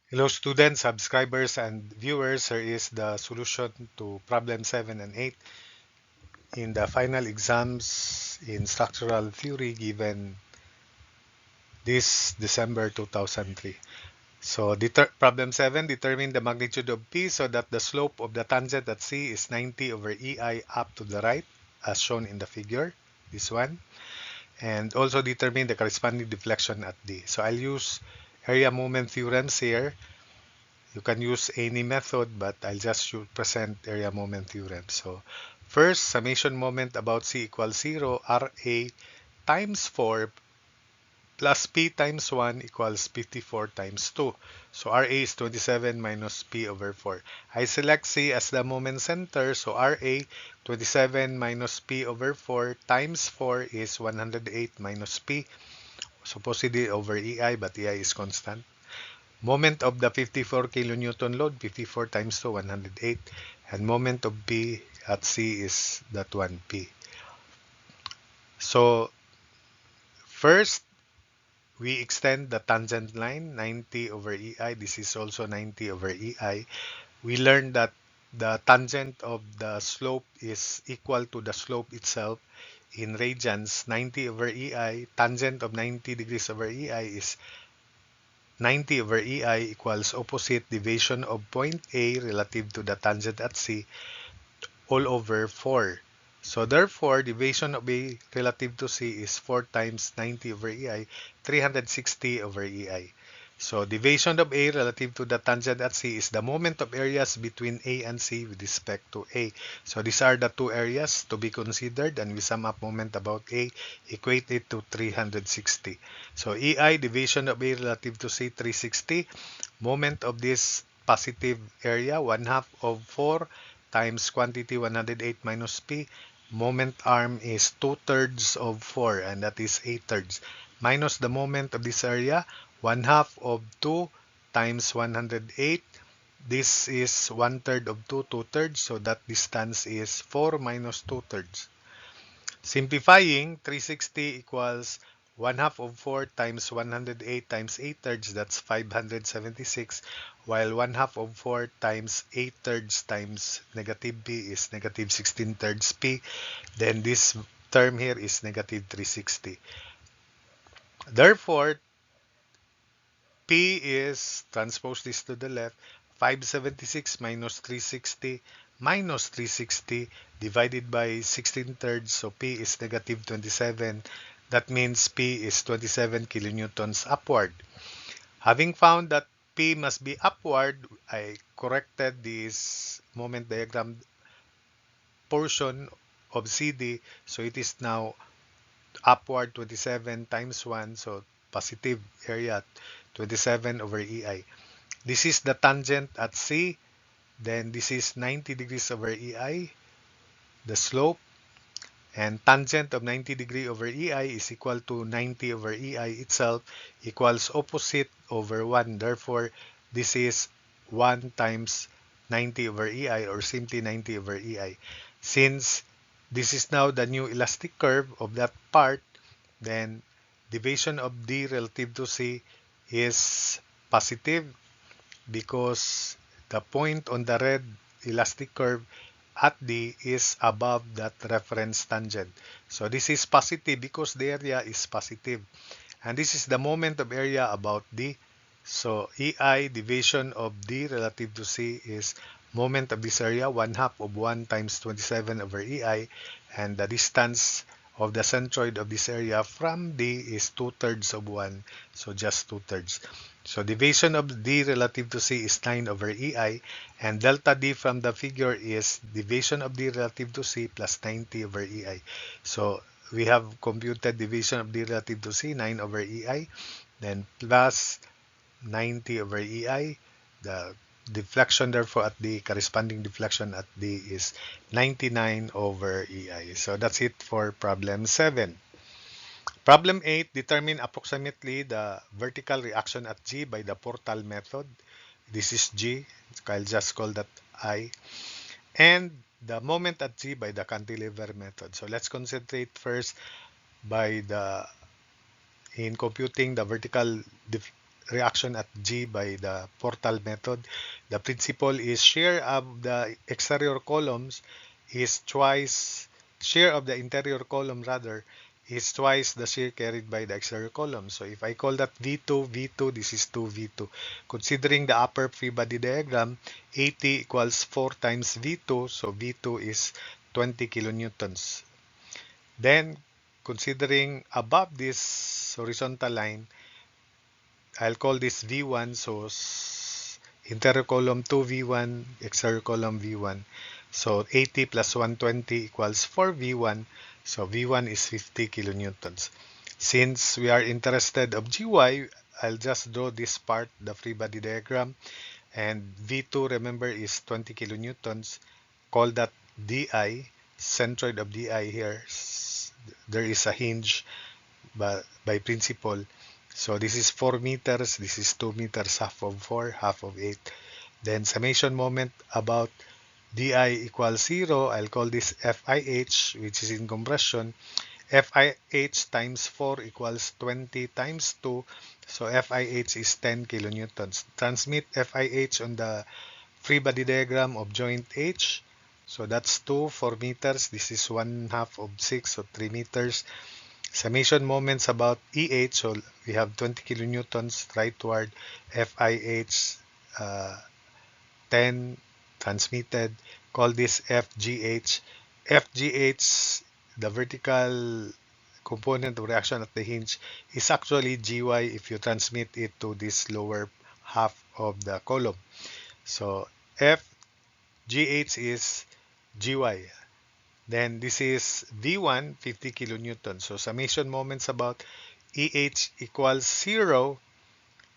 Hello students, subscribers, and viewers. Here is the solution to problem 7 and 8 in the final exams in structural theory given this December 2003. So problem 7, determine the magnitude of P so that the slope of the tangent at C is 90 over EI up to the right as shown in the figure, this one. And also determine the corresponding deflection at D. So I'll use area moment theorems here. You can use any method, but I'll just present area moment theorem. So first, summation moment about C equals 0, RA times 4 plus P times 1 equals 54 times 2. So RA is 27 minus P over 4. I select C as the moment center, so RA 27 minus P over 4 times 4 is 108 minus P, supposedly over EI, but EI is constant. Moment of the 54 kilonewton load, 54 times 2, 108. And moment of P at C is that 1P. So first, we extend the tangent line, 90 over EI. This is also 90 over EI. We learned that the tangent of the slope is equal to the slope itself in radians. 90 over EI, tangent of 90 degrees over EI is 90 over EI equals opposite deviation of point A relative to the tangent at C all over 4. So therefore, deviation of A relative to C is 4 times 90 over EI, 360 over EI. So deviation of A relative to the tangent at C is the moment of areas between A and C with respect to A. So these are the two areas to be considered, and we sum up moment about A, equate it to 360. So EI, deviation of A relative to C, 360. Moment of this positive area, 1/2 of 4 times quantity 108 minus P. Moment arm is 2/3 of 4, and that is 8/3. Minus the moment of this area, 1/2 of 2 times 108. This is 1/3 of 2, 2/3. So that distance is 4 minus 2/3. Simplifying, 360 equals 1/2 of 4 times 108 times 8/3, that's 576, while 1/2 of 4 times 8/3 times negative p is negative 16/3 p. Then this term here is negative 360. Therefore, P is, transpose this to the left, 576 minus 360 minus 360 divided by 16/3, so P is negative 27. That means P is 27 kilonewtons upward. Having found that P must be upward, I corrected this moment diagram portion of CD, so it is now upward 27 times 1, so positive area 27 over EI. This is the tangent at C. Then this is 90 degrees over EI, the slope. And tangent of 90 degree over EI is equal to 90 over EI itself equals opposite over 1. Therefore, this is 1 times 90 over EI, or simply 90 over EI. Since this is now the new elastic curve of that part, then deviation of D relative to C is positive, because the point on the red elastic curve at D is above that reference tangent. So this is positive because the area is positive. And this is the moment of area about D. So EI, deviation of D relative to C, is moment of this area, 1/2 of 1 times 27 over EI. And the distance of the centroid of this area from D is 2/3 of 1. So just 2/3. So deviation of D relative to C is 9 over EI, and delta D from the figure is deviation of D relative to C plus 90 over EI. So we have computed division of D relative to C, 9 over EI, then plus 90 over EI. The deflection therefore at D, corresponding deflection at D is 99 over EI. So that's it for problem 7. Problem 8, determine approximately the vertical reaction at G by the Portal method. This is G, so I'll just call that I. And the moment at G by the cantilever method. So let's concentrate first by in computing the vertical reaction at G by the Portal method. The principle is share of the exterior columns is twice, share of the interior column rather, is twice the shear carried by the exterior column. So if I call that V2, V2, this is 2 V2. Considering the upper free body diagram, AT equals 4 times V2, so V2 is 20 kilonewtons. Then, considering above this horizontal line, I'll call this V1. So interior column 2V1, exterior column V1. So 80 plus 120 equals 4V1. So V1 is 50 kilonewtons. Since we are interested of GY, I'll just draw this part, the free body diagram. And V2, remember, is 20 kilonewtons. Call that DI, centroid of DI here. There is a hinge by principle. So this is 4 meters, this is 2 meters, half of 4, half of 8. Then summation moment about DI equals 0, I'll call this FIH, which is in compression. FIH times 4 equals 20 times 2, so FIH is 10 kilonewtons. Transmit FIH on the free body diagram of joint H. So that's 2, 4 meters. This is 1 half of 6, so 3 meters. Summation moments about EH, so we have 20 kilonewtons rightward, FIH 10 transmitted, call this FGH. FGH, the vertical component of reaction at the hinge, is actually GY if you transmit it to this lower half of the column. So FGH is GY. Then this is V1, 50 kilonewtons. So summation moments about EH equals 0.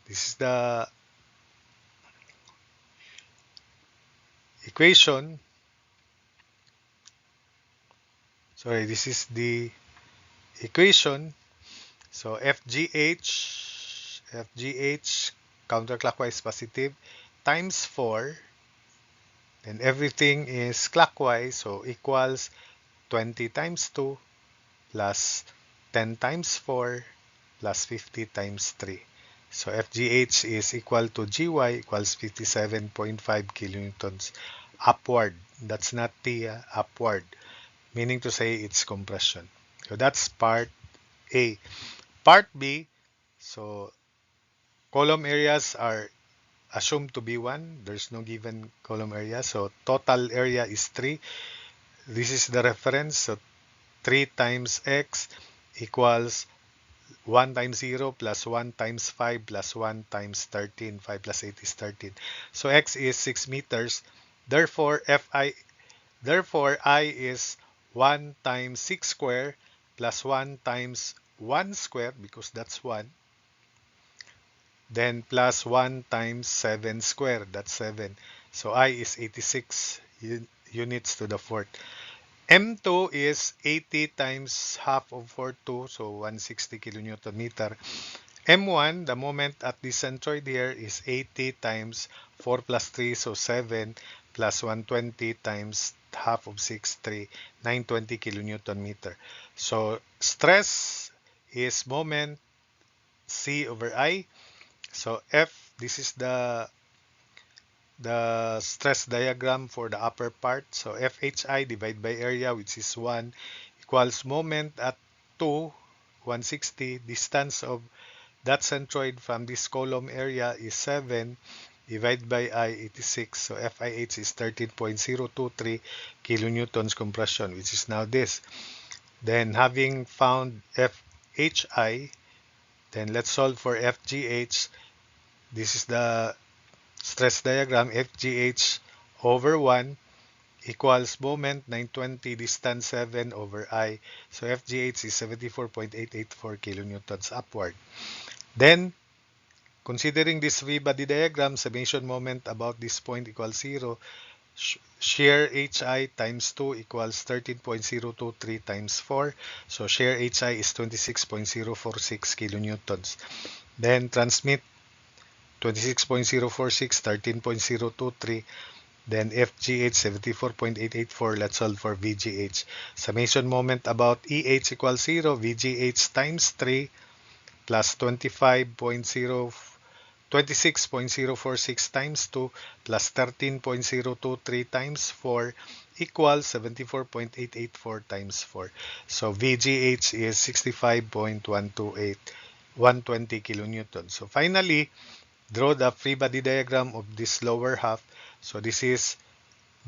This is the equation. Sorry, this is the equation. So FGH counterclockwise positive times 4. Then everything is clockwise, so equals 20 times 2 plus 10 times 4 plus 50 times 3. So FGH is equal to GY equals 57.5 kilonewtons upward. That's not T, upward, meaning to say it's compression. So that's part A. Part B, so column areas are assumed to be 1. There's no given column area. So total area is 3. This is the reference. So 3 times X equals 1 times 0 plus 1 times 5 plus 1 times 13. 5 plus 8 is 13. So X is 6 meters. Therefore, I is 1 times 6 square plus 1 times 1 square, because that's 1. Then plus 1 times 7 square, that's 7. So I is 86 units to the fourth. M2 is 80 times half of 42, so 160 kilonewton meter. M1, the moment at the centroid here, is 80 times 4 plus 3, so 7 plus 120 times half of 6, 3, 920 kilonewton meter. So stress is moment C over I. So F, this is the stress diagram for the upper part. So FHI divided by area, which is 1, equals moment at 2, 160. Distance of that centroid from this column area is 7, divided by I, 86. So FIH is 13.023 kilonewtons compression, which is now this. Then having found FHI, then let's solve for FGH. This is the stress diagram. FGH over 1 equals moment 920, distance 7 over I. So FGH is 74.884 kilonewtons upward. Then, considering this free body diagram, summation moment about this point equals 0. Shear HI times 2 equals 13.023 times 4. So shear HI is 26.046 kilonewtons. Then transmit 26.046, 13.023. Then FGH 74.884. Let's solve for VGH. Summation moment about EH equals 0. VGH times 3 plus 25.0 26.046 times 2 plus 13.023 times 4 equals 74.884 times 4. So VGH is 65.128, 120 kilonewton. So finally, draw the free body diagram of this lower half. So this is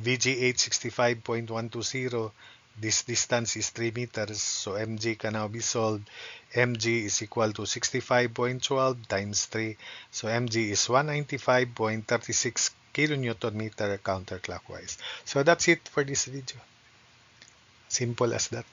VGH 65.120. This distance is 3 meters. So mg can now be solved. Mg is equal to 65.12 times 3. So mg is 195.36 kilonewton meter counterclockwise. So that's it for this video. Simple as that.